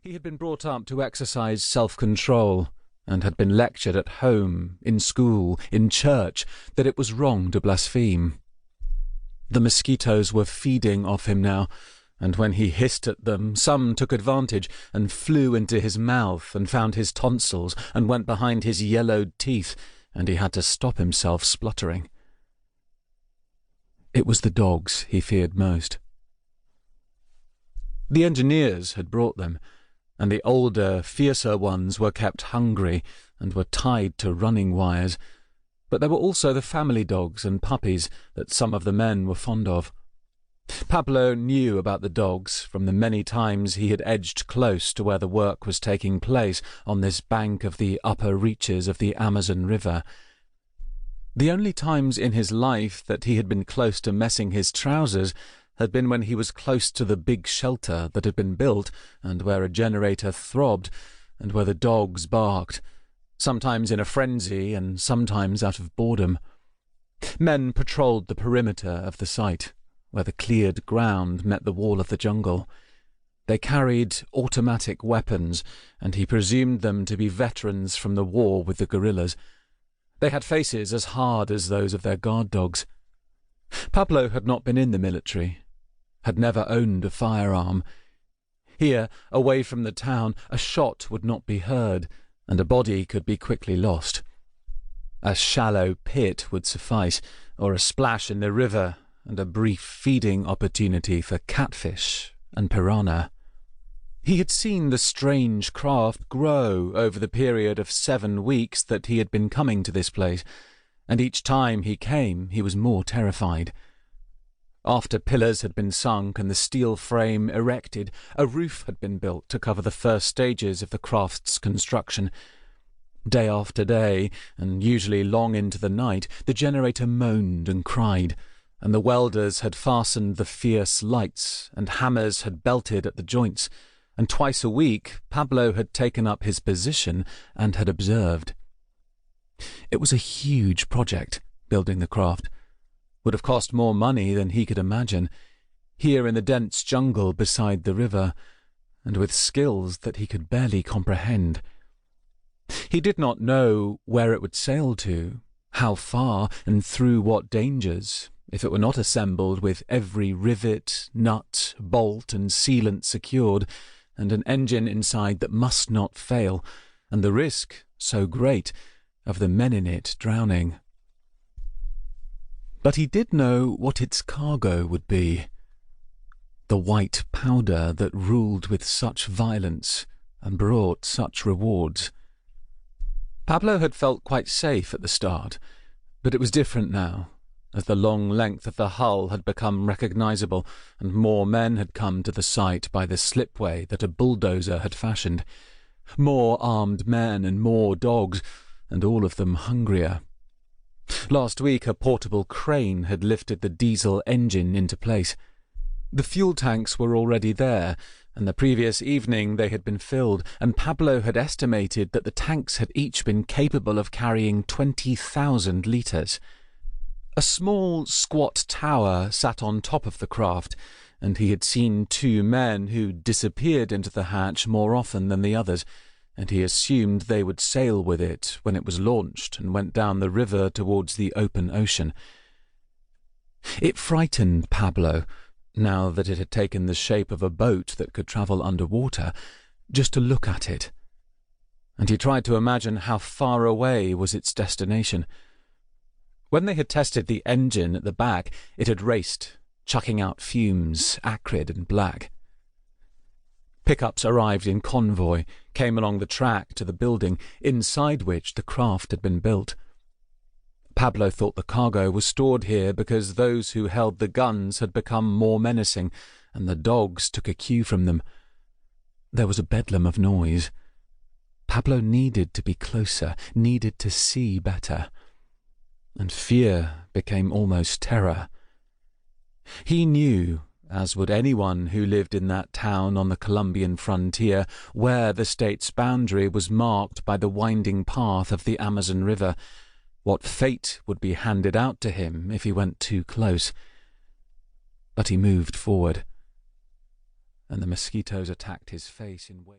He had been brought up to exercise self-control, and had been lectured at home, in school, in church, that it was wrong to blaspheme. The mosquitoes were feeding off him now, and when he hissed at them, some took advantage and flew into his mouth and found his tonsils and went behind his yellowed teeth, and he had to stop himself spluttering. It was the dogs he feared most. The engineers had brought them, and the older, fiercer ones were kept hungry and were tied to running wires, but there were also the family dogs and puppies that some of the men were fond of. Pablo knew about the dogs from the many times he had edged close to where the work was taking place on this bank of the upper reaches of the Amazon River. The only times in his life that he had been close to messing his trousers had been when he was close to the big shelter that had been built, and where a generator throbbed, and where the dogs barked, sometimes in a frenzy and sometimes out of boredom. Men patrolled the perimeter of the site, where the cleared ground met the wall of the jungle. They carried automatic weapons, and he presumed them to be veterans from the war with the guerrillas. They had faces as hard as those of their guard dogs. Pablo had not been in the military, had never owned a firearm. Here, away from the town, a shot would not be heard, and a body could be quickly lost. A shallow pit would suffice, or a splash in the river, and a brief feeding opportunity for catfish and piranha. He had seen the strange craft grow over the period of 7 weeks that he had been coming to this place, and each time he came he was more terrified. After pillars had been sunk and the steel frame erected, a roof had been built to cover the first stages of the craft's construction. Day after day, and usually long into the night, the generator moaned and cried, and the welders had fastened the fierce lights, and hammers had belted at the joints, and twice a week Pablo had taken up his position and had observed. It was a huge project, building the craft. Would have cost more money than he could imagine, here in the dense jungle beside the river, and with skills that he could barely comprehend. He did not know where it would sail to, how far, and through what dangers, if it were not assembled with every rivet, nut, bolt, and sealant secured, and an engine inside that must not fail, and the risk, so great, of the men in it drowning. But he did know what its cargo would be. The white powder that ruled with such violence and brought such rewards. Pablo had felt quite safe at the start, but it was different now, as the long length of the hull had become recognizable, and more men had come to the site by the slipway that a bulldozer had fashioned. More armed men and more dogs, and all of them hungrier. Last week a portable crane had lifted the diesel engine into place. The fuel tanks were already there, and the previous evening they had been filled, and Pablo had estimated that the tanks had each been capable of carrying 20,000 litres. A small, squat tower sat on top of the craft, and he had seen 2 men who disappeared into the hatch more often than the others, and he assumed they would sail with it when it was launched and went down the river towards the open ocean. It frightened Pablo, now that it had taken the shape of a boat that could travel underwater, just to look at it. And he tried to imagine how far away was its destination. When they had tested the engine at the back, it had raced, chucking out fumes, acrid and black. Pickups arrived in convoy, came along the track to the building, inside which the craft had been built. Pablo thought the cargo was stored here because those who held the guns had become more menacing, and the dogs took a cue from them. There was a bedlam of noise. Pablo needed to be closer, needed to see better. And fear became almost terror. He knew, as would anyone who lived in that town on the Colombian frontier, where the state's boundary was marked by the winding path of the Amazon River, what fate would be handed out to him if he went too close. But he moved forward, and the mosquitoes attacked his face in waves.